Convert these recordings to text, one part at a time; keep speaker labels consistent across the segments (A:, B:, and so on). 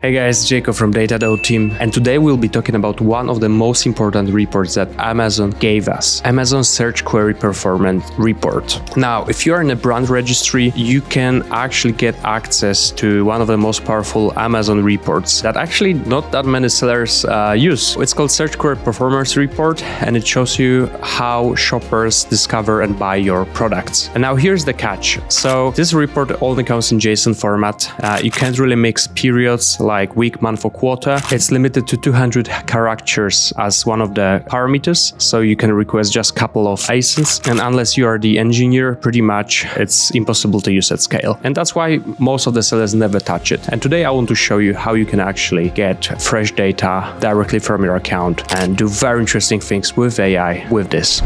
A: Hey guys, Jacob from DataDoe team, and today we'll be talking about one of the most important reports that Amazon gave us, Amazon Search Query Performance Report. Now, if you're in a brand registry, you can actually get access to one of the most powerful Amazon reports that actually not that many sellers use. It's called Search Query Performance Report, and it shows you how shoppers discover and buy your products. And now here's the catch. So this report only comes in JSON format. You can't really mix periods like week, month, or quarter. It's limited to 200 characters as one of the parameters, so you can request just a couple of ASINs, and unless you are the engineer, pretty much it's impossible to use at scale. And that's why most of the sellers never touch it. And today I want to show you how you can actually get fresh data directly from your account and do very interesting things with AI with this.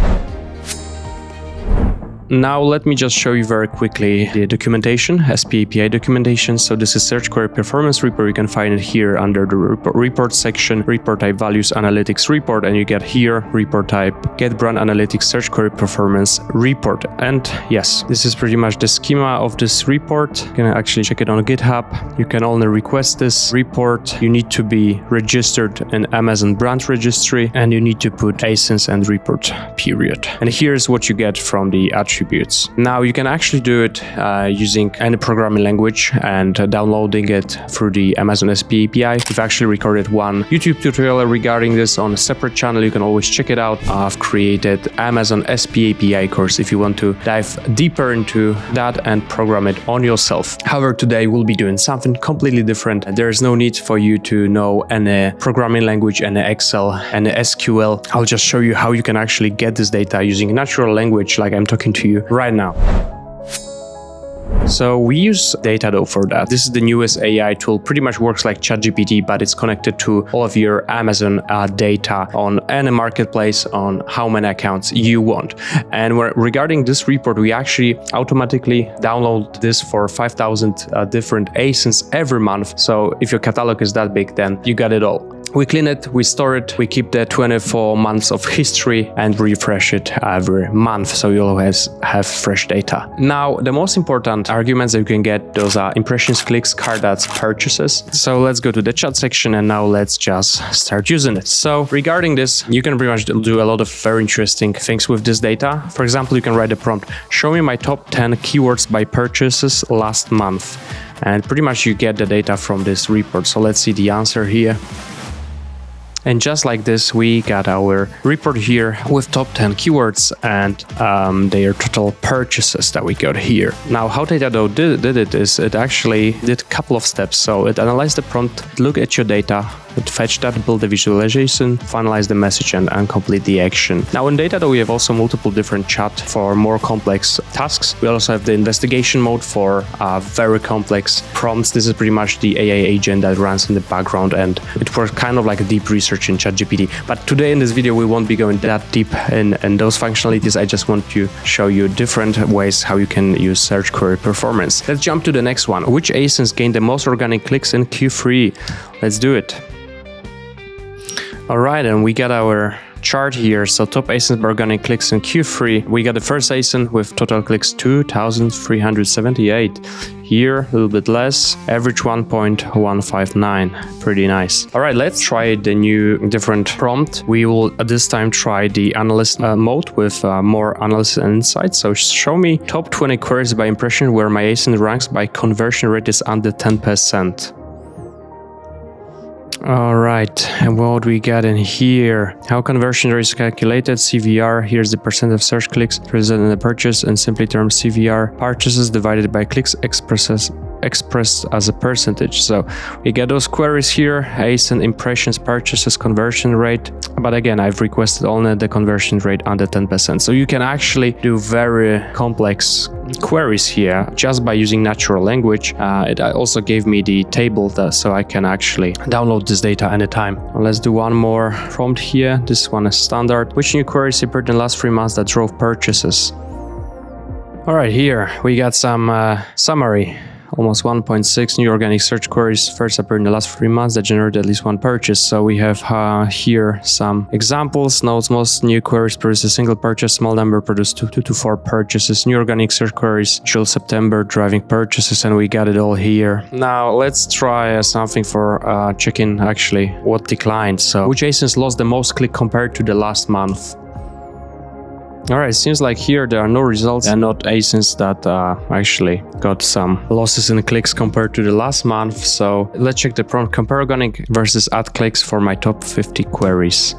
A: Now let me just show you very quickly the documentation, SPAPI documentation. So this is Search Query Performance Report. You can find it here under the report section, report type values analytics report, and you get here report type get brand analytics search query performance report. And yes, this is pretty much the schema of this report. You can actually check it on GitHub. You can only request this report. You need to be registered in Amazon brand registry, and you need to put ASINs and report period. And here's what you get from the attributes. Now you can actually do it using any programming language and downloading it through the Amazon SPAPI. We've actually recorded one YouTube tutorial regarding this on a separate channel. You can always check it out. I've created Amazon SPAPI course if you want to dive deeper into that and program it on yourself. However, today we'll be doing something completely different. There is no need for you to know any programming language, any Excel, any SQL. I'll just show you how you can actually get this data using natural language like I'm talking to you right now. So we use DataDoe for that. This is the newest AI tool, pretty much works like ChatGPT, but it's connected to all of your Amazon data on any marketplace on how many accounts you want. And regarding this report, we actually automatically download this for 5,000 different ASINs every month. So if your catalog is that big, then you got it all. We clean it, we store it, we keep the 24 months of history and refresh it every month, so you always have fresh data. Now, the most important arguments that you can get, those are impressions, clicks, cart ads, purchases. So let's go to the chat section and now let's just start using it. So regarding this, you can pretty much do a lot of very interesting things with this data. For example, you can write a prompt, show me my top 10 keywords by purchases last month. And pretty much you get the data from this report. So let's see the answer here. And just like this, we got our report here with top 10 keywords and their total purchases that we got here. Now, how DataDoe did it is it actually did a couple of steps. So it analyzed the prompt, look at your data, it fetched that, build the visualization, finalize the message, and complete the action. Now in DataDoe, we have also multiple different chat for more complex tasks. We also have the investigation mode for very complex prompts. This is pretty much the AI agent that runs in the background, and it works kind of like a deep research in ChatGPT. But today in this video, we won't be going that deep in those functionalities. I just want to show you different ways how you can use search query performance. Let's jump to the next one. Which ASINs gained the most organic clicks in Q3? Let's do it. All right, and we got our chart here. So top ASINs by organic clicks in Q3. We got the first ASIN with total clicks 2,378. Here, a little bit less, average 1.159. Pretty nice. All right, let's try the new different prompt. We will at this time try the analyst mode with more analysis and insights. So show me top 20 queries by impression where my ASIN ranks by conversion rate is under 10%. All right, and what we got in here? How conversion rate is calculated? CVR. Here's the percent of search clicks resulting in the purchase, and simply termed CVR. Purchases divided by clicks expressed as a percentage. So we get those queries here, ASIN, impressions, purchases, conversion rate. But again, I've requested only the conversion rate under 10%. So you can actually do very complex queries here just by using natural language. It also gave me the table so I can actually download this data anytime. Let's do one more prompt here. This one is standard. Which new queries appeared in the last 3 months that drove purchases? All right, here we got some summary almost 1.6 new organic search queries first appeared in the last 3 months that generated at least one purchase. So we have here some examples. Notes most new queries produce a single purchase, small number produce 2 to 4 purchases. New organic search queries till September driving purchases, and we got it all here. Now let's try something for checking actually what declined. So which ASINs lost the most click compared to the last month? Alright, seems like here there are no results and not ASINs that actually got some losses in clicks compared to the last month. So let's check the prompt. Compare organic versus ad clicks for my top 50 queries.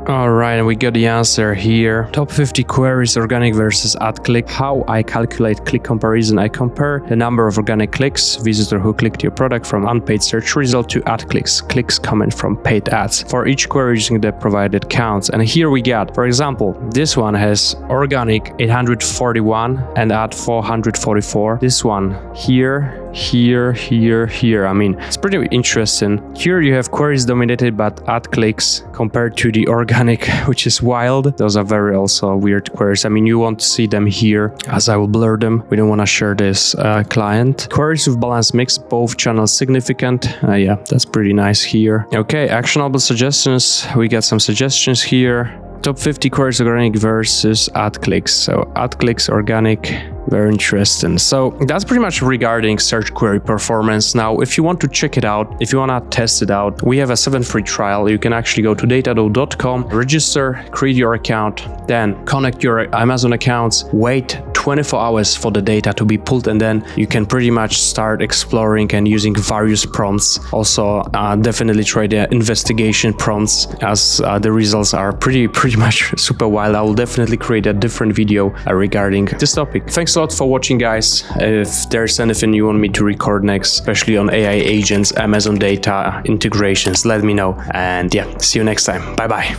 A: Alright, and we got the answer here. Top 50 queries, organic versus ad click. How I calculate click comparison. I compare the number of organic clicks, visitor who clicked your product from unpaid search result, to ad clicks, clicks coming from paid ads, for each query using the provided counts. And here we got, for example, this one has organic 841 and ad 444. This one here. I mean, it's pretty interesting. Here you have queries dominated by ad clicks compared to the organic, which is wild. Those are very also weird queries. I mean, you want to see them here, as I will blur them. We don't want to share this client. Queries with balanced mix, both channels significant. Yeah, that's pretty nice here. Okay, actionable suggestions. We got some suggestions here. Top 50 queries organic versus ad clicks. So ad clicks, organic, very interesting. So that's pretty much regarding search query performance. Now, if you want to check it out, if you want to test it out, we have a 7 free trial. You can actually go to datadoe.com, register, create your account, then connect your Amazon accounts, wait 24 hours for the data to be pulled, and then you can pretty much start exploring and using various prompts. Also, definitely try the investigation prompts, as the results are pretty much super wild. I will definitely create a different video regarding this topic. Thanks a lot for watching, guys. If there's anything you want me to record next, especially on AI agents, Amazon data integrations, let me know. And yeah, see you next time. Bye bye.